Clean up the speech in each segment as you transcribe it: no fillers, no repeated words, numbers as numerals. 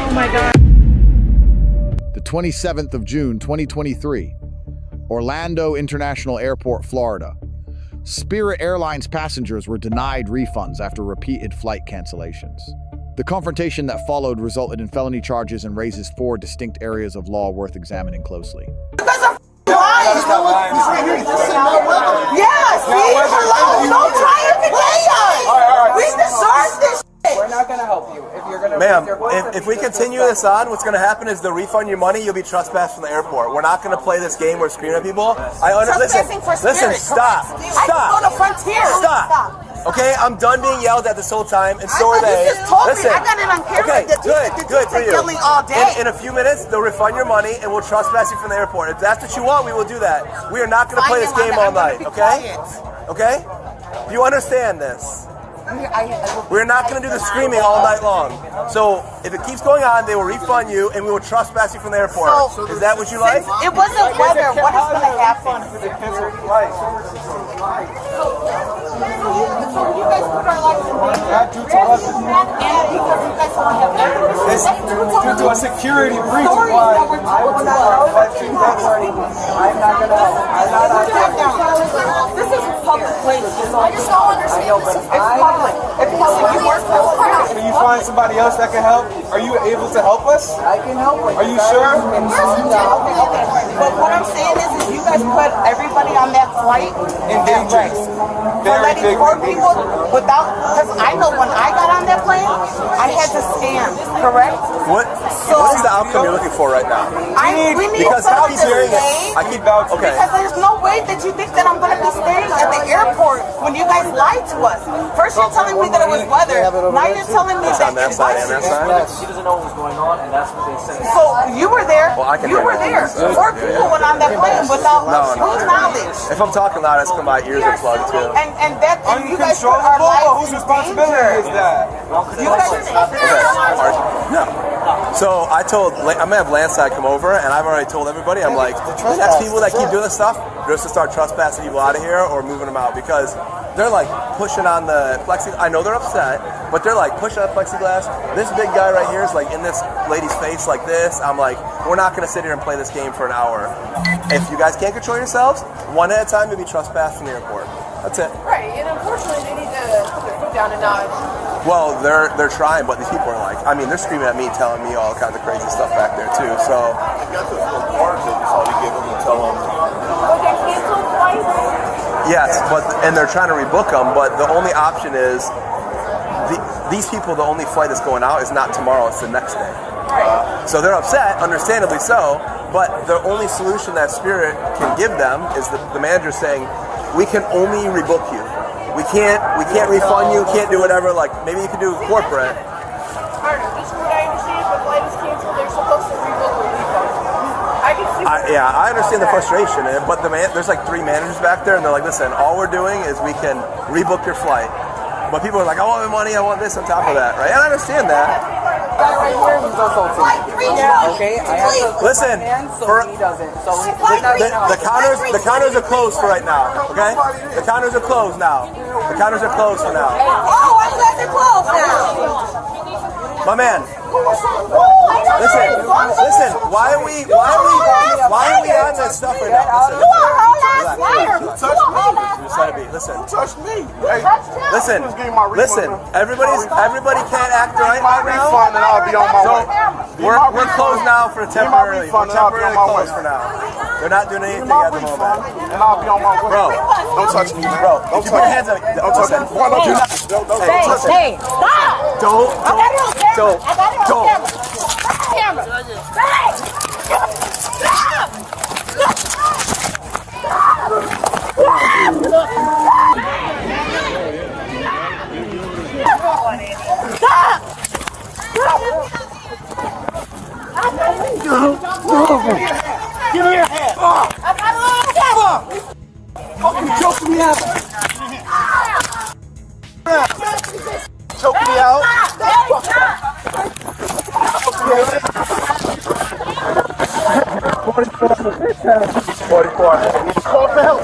Oh my God. The 27th of June, 2023, Orlando International Airport, Florida. Spirit Airlines passengers were denied refunds after repeated flight cancellations. The confrontation that followed resulted in felony charges and raises 4 distinct areas of law worth examining closely. Yes, see? Hello, don't try and delay us. We deserve this shit. We're not going to help you if you're going to. Ma'am, if we continue this on, what's going to happen is they'll refund your money, you'll be trespassed from the airport. We're not going to play this game where screaming at people. Trespassing for Spirit, listen, stop. I can go to Frontier. Stop. Okay, I'm done being yelled at this whole time, and so are they. You just told me. I got it on camera. Okay, good for you. Yelling all day. In a few minutes, they'll refund your money, and we'll trespass you from the airport. If that's what you want, we will do that. We are not going to play this game all night, okay? Okay? You understand this? We're not going to do the screaming all night long. So if it keeps going on, they will refund you, and we will trespass you from the airport. So, is that what you like? It wasn't weather. What is going to happen? You guys put our lives in danger. And because you guys don't have evidence. It's due to a security breach. I'm not going to help. This is a public place. I just don't understand. It's public. It's public. You work for us. Can you find somebody else that can help? Are you able to help us? I can help with Are you sure? But what I'm saying is you guys put everybody on that flight In at danger. risk. For Very letting big 4 people without, because I know when I got on that plane, I had to stand, correct? What is the outcome you're looking for right now? We need Because I something keep hearing to it. say. I keep okay. Because there's no way that you think that I'm going to be staying at the airport when you guys lied to us. First you're telling me that it was weather. Now you're telling me that On that side and that side? She doesn't know what was going on, and that's what they said. So you were there. Well, I can You were there. 4 people went on that plane without whose knowledge. If I'm talking loud, it's because my ears are plugged too. And you guys put our Uncontrollable? lives Whose in responsibility is danger. that? You guys No. So I'm gonna have Landslide come over, and I've already told everybody. I'm like, the next people that keep doing this stuff, they're just to start trespassing people out of here or moving them out because they're like pushing on the plexiglass. I know they're upset, but they're like pushing on the plexiglass. This big guy right here is like in this lady's face like this. I'm like, we're not gonna sit here and play this game for an hour. If you guys can't control yourselves, one at a time, you'll be trespassed from the airport. That's it. Right, and unfortunately they need to put their foot down and not. Well, they're trying, but these people are like, I mean, they're screaming at me, telling me all kinds of crazy stuff back there too. So. I got those little cards that you saw we give them and tell them. But they're canceled twice. Yes, and they're trying to rebook them, but the only option is these people. The only flight that's going out is not tomorrow; it's the next day. So they're upset, understandably so. But the only solution that Spirit can give them is the manager saying, "We can only rebook you. We can't refund you. Can't do whatever. Like maybe you can do corporate." This is what I understand. If a flight is canceled, they're supposed to rebook or refund. I can see. I understand the frustration, but there's like 3 managers back there, and they're like, "Listen, all we're doing is we can rebook your flight." But people are like, "I want my money. I want this on top of that." Right? And I understand that. Right here, he's also okay. I have to Listen, so he doesn't. So the counters are closed for right now. Okay, the counters are closed now. The counters are closed for now. Oh, I'm glad they're closed now. My man, listen. Why are we on this stuff right now? You a whole ass liar. Listen. Touch me. Listen. Everybody can't act right My now. refund and I'll be on my way. We're closed now for temporarily. We're refund and I'll be on temporarily my way. closed for now. They're not doing anything at the moment. And I'll be on my way. Bro, Don't touch me, man. bro, don't put your hands up. Don't touch me. Why don't you? Don't touch me. Hey, stop. Don't. I got it on camera. Don't. I got it on Don't. camera. Hey! Stop! Give me your hand. I got it on camera. You choking me out. Choking me out. Call for help.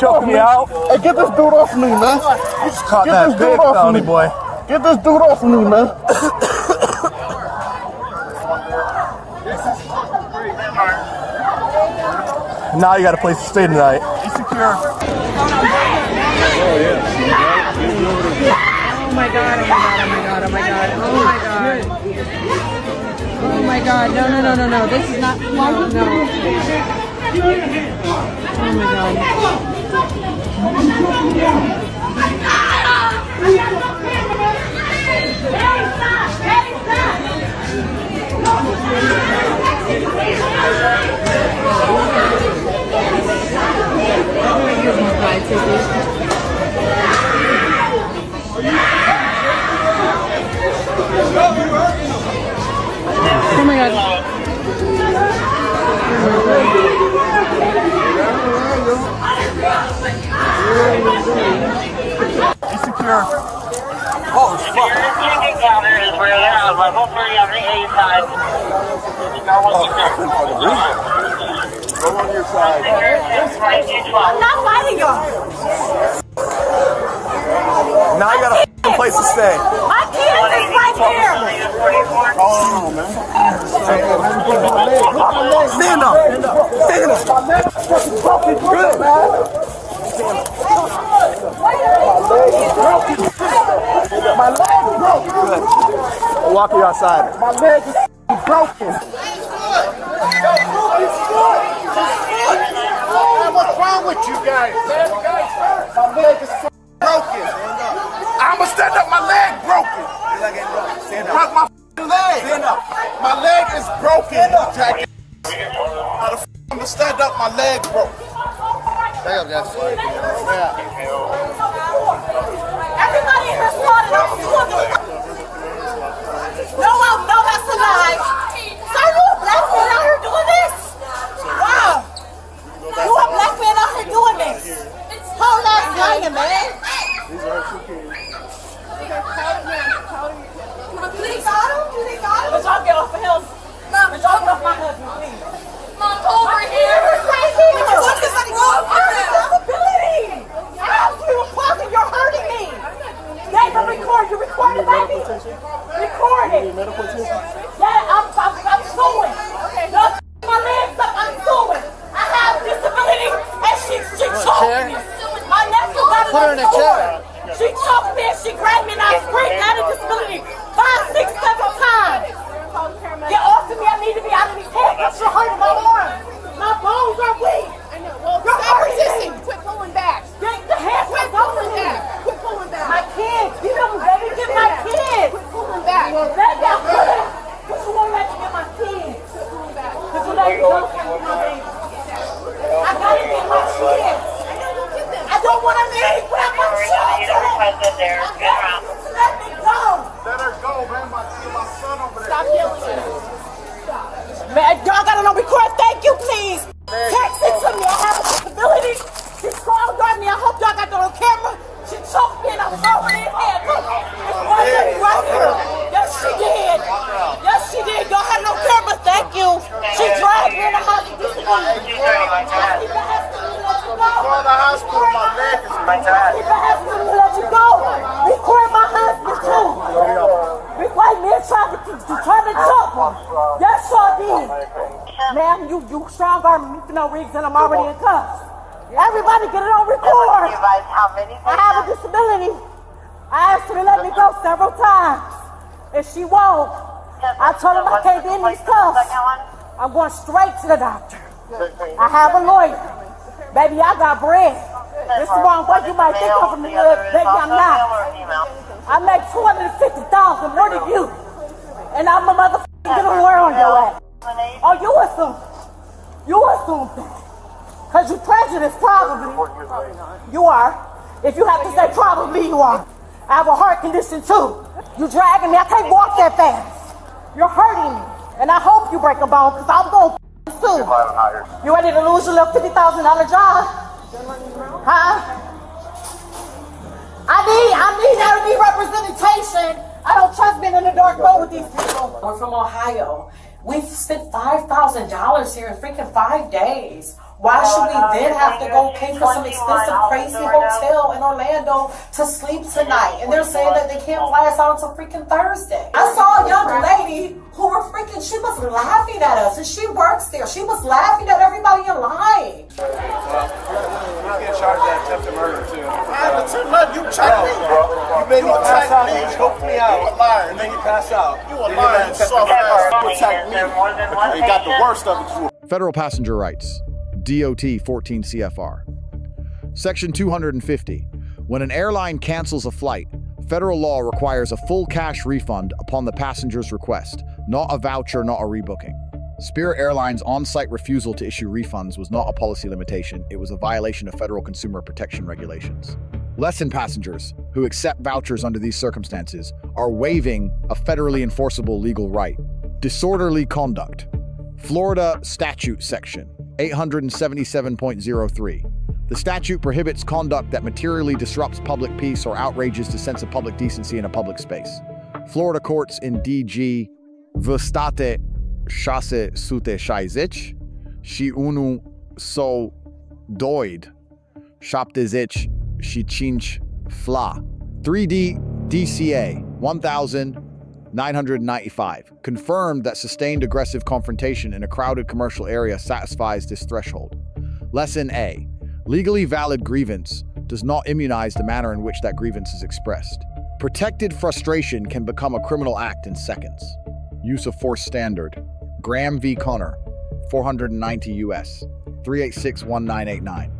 choke me out. Hey, get this dude off me, man. You just caught Get that this dude big off felony, me. boy. Get this dude off me, man. Now you got a place to stay tonight. Be secure. Oh my god, oh my god, oh my god, oh my god, oh my god. Oh my god, no, no, no, no, no, this is not, no, no. Oh my god. Here's my flight ticket. Oh my god. Be secure. Oh, fuck. Your ticket counter is where they're on level 3 on the A side. Go on your side. I'm not fighting y'all. Now you got a f***ing place to stay. My kid is right here. Oh, man. Stand up. Stand up. Good. My leg broke. Good. I'll walk you outside. My leg is broken. What's wrong with you guys? My leg is broken. I'ma stand up. My leg broken. Broke my leg. Stand up. My leg is broken. How the I'ma stand up? My leg broke. Stand up, guys. Everybody in here started off swimming. No, that's a lie. So you a black man out here doing this? Wow. You a black man out here doing this? Whole ass lying, man. Please, got him? Do they got him? But y'all get off the hill. Mom, but y'all get off my husband, please. Mom, over here. Right here. What is wrong with responsibility? How you talking? You're hurting me. David, record. You recording, baby? Record it. Yeah, I'm suing. No, my legs up. I'm suing. I have disability, and she choked me. My nephew got it. Put her in a chair. She choked me and she grabbed me and I screamed out of disability 5, 6, 7 times. Get off of me. I need to be out of these handcuffs. You're hurting my arms. My bones are weak. I know. Well, you're hurting me. Quit pulling back. Get the handcuffs off of me. Quit pulling back. My kids. Get them, baby. Get my kids. Quit pulling back. Let down. What you won't let me get my kids? Quit pulling back. Because you know you don't have my baby. I gotta get my kids. I don't want to leave without my children. Let me go. Let her go, man. My son over there. Stop yelling at me. Man, y'all gotta know record. Thank you, please. Text it to me. I have a disability. She strong-armed me. I hope y'all got that on camera. She choked me and I was over in head. Look, it's right here. Yes, she did. Yes, she did. Y'all had no camera. Thank you. She dragged me in the hospital. Call the hospital. My leg is Let you go. Record my husband too. White men trying to jump him. Yes, y'all did. Ma'am, you strong arm me for no reason. I'm already in cuffs. Everybody get it on record. I have a disability. I asked her to let me go several times. And she won't. I told her I can't be in these cuffs. I'm going straight to the doctor. I have a lawyer. Baby, I got bread. This is the wrong way you might think I'm from the hood. Baby, I'm not. I make $250,000 more than you. And I'm a motherfucking get a lawyer on your ass. Oh, you assume. You assume that. Because you prejudiced, probably. You are. If you have to say probably, you are. I have a heart condition, too. You dragging me. I can't walk that fast. You're hurting me. And I hope you break a bone, because I'm going to sue. You ready to lose your little $50,000 job? Huh? I need there to be representation. I don't trust being in the dark room with these people. We're from Ohio. We've spent $5,000 here in freaking 5 days. Why should we then have to go pay for some expensive, crazy hotel in Orlando to sleep tonight? And they're saying that they can't fly us out until freaking Thursday. I saw a young lady who were freaking, she was laughing at us, and she works there. She was laughing at everybody in line. Well, you get charged with attempted murder too. You checked me. You made me pass out. You choked me out. You a liar. You made me pass out. You a liar. Soft ass. Protect me. You got the worst of it. Federal Passenger Rights, DOT 14 C.F.R. Section 250. When an airline cancels a flight, federal law requires a full cash refund upon the passenger's request, not a voucher, not a rebooking. Spirit Airlines' on-site refusal to issue refunds was not a policy limitation, it was a violation of federal consumer protection regulations. Lesson passengers who accept vouchers under these circumstances are waiving a federally enforceable legal right. Disorderly conduct. Florida Statute Section 877.03. The statute prohibits conduct that materially disrupts public peace or outrages the sense of public decency in a public space. Florida courts in DG Vstate Shase Sute Shaizic, Shi Unu So Doid, Shaptezich Shichinch Fla. 3D DCA 1995 confirmed that sustained aggressive confrontation in a crowded commercial area satisfies this threshold. Lesson A. Legally valid grievance does not immunize the manner in which that grievance is expressed. Protected frustration can become a criminal act in seconds. Use of force standard. Graham v. Connor, 490 U.S., 386-1989.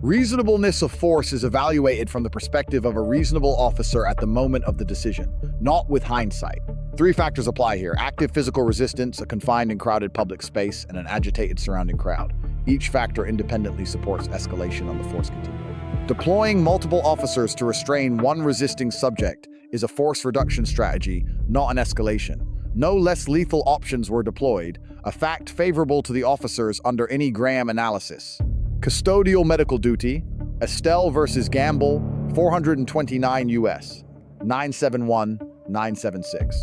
Reasonableness of force is evaluated from the perspective of a reasonable officer at the moment of the decision, not with hindsight. 3 factors apply here: active physical resistance, a confined and crowded public space, and an agitated surrounding crowd. Each factor independently supports escalation on the force continuum. Deploying multiple officers to restrain one resisting subject is a force reduction strategy, not an escalation. No less lethal options were deployed, a fact favorable to the officers under any Graham analysis. Custodial medical duty, Estelle versus Gamble, 429 U.S., 971-976.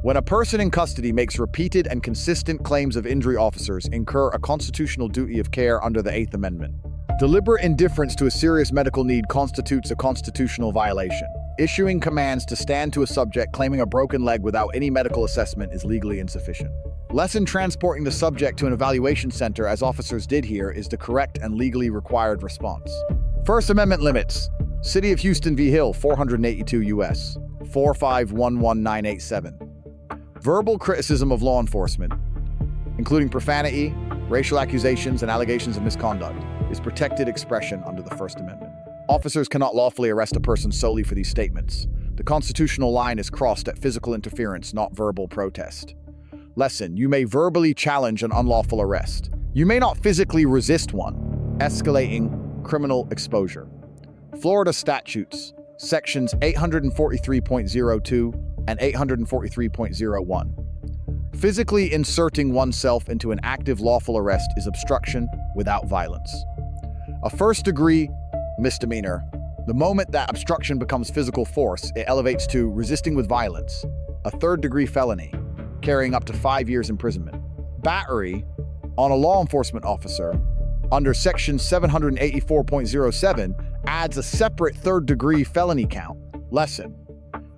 When a person in custody makes repeated and consistent claims of injury, officers incur a constitutional duty of care under the 8th Amendment. Deliberate indifference to a serious medical need constitutes a constitutional violation. Issuing commands to stand to a subject claiming a broken leg without any medical assessment is legally insufficient. Lesson: transporting the subject to an evaluation center, as officers did here, is the correct and legally required response. First Amendment limits. City of Houston v. Hill, 482 U.S., 4511987. Verbal criticism of law enforcement, including profanity, racial accusations, and allegations of misconduct, is protected expression under the First Amendment. Officers cannot lawfully arrest a person solely for these statements. The constitutional line is crossed at physical interference, not verbal protest. Lesson: you may verbally challenge an unlawful arrest. You may not physically resist one. Escalating criminal exposure. Florida statutes, sections 843.02 and 843.01. Physically inserting oneself into an active lawful arrest is obstruction without violence. A first-degree misdemeanor. The moment that obstruction becomes physical force, it elevates to resisting with violence, a third-degree felony, carrying up to 5 years imprisonment. Battery on a law enforcement officer under section 784.07 adds a separate third-degree felony count. Lesson: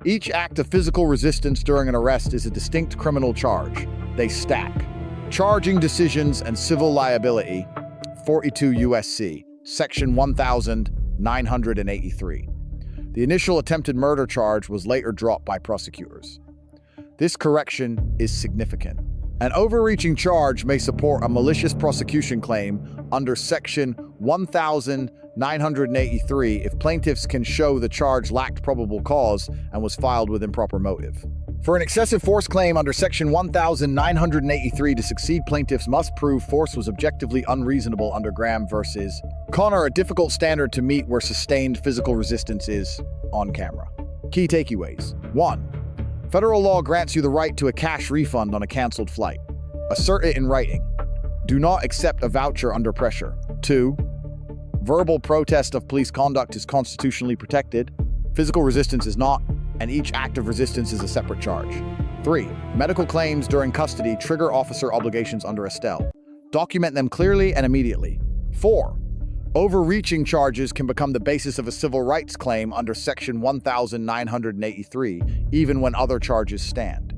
each act of physical resistance during an arrest is a distinct criminal charge. They stack. Charging decisions and civil liability, 42 U.S.C., section 1983. The initial attempted murder charge was later dropped by prosecutors. This correction is significant. An overreaching charge may support a malicious prosecution claim under section 1983 if plaintiffs can show the charge lacked probable cause and was filed with improper motive. For an excessive force claim under section 1983 to succeed, plaintiffs must prove force was objectively unreasonable under Graham versus Connor, a difficult standard to meet where sustained physical resistance is on camera. Key takeaways. 1. Federal law grants you the right to a cash refund on a canceled flight. Assert it in writing. Do not accept a voucher under pressure. 2. Verbal protest of police conduct is constitutionally protected. Physical resistance is not, and each act of resistance is a separate charge. 3. Medical claims during custody trigger officer obligations under Estelle. Document them clearly and immediately. 4. Overreaching charges can become the basis of a civil rights claim under Section 1983, even when other charges stand.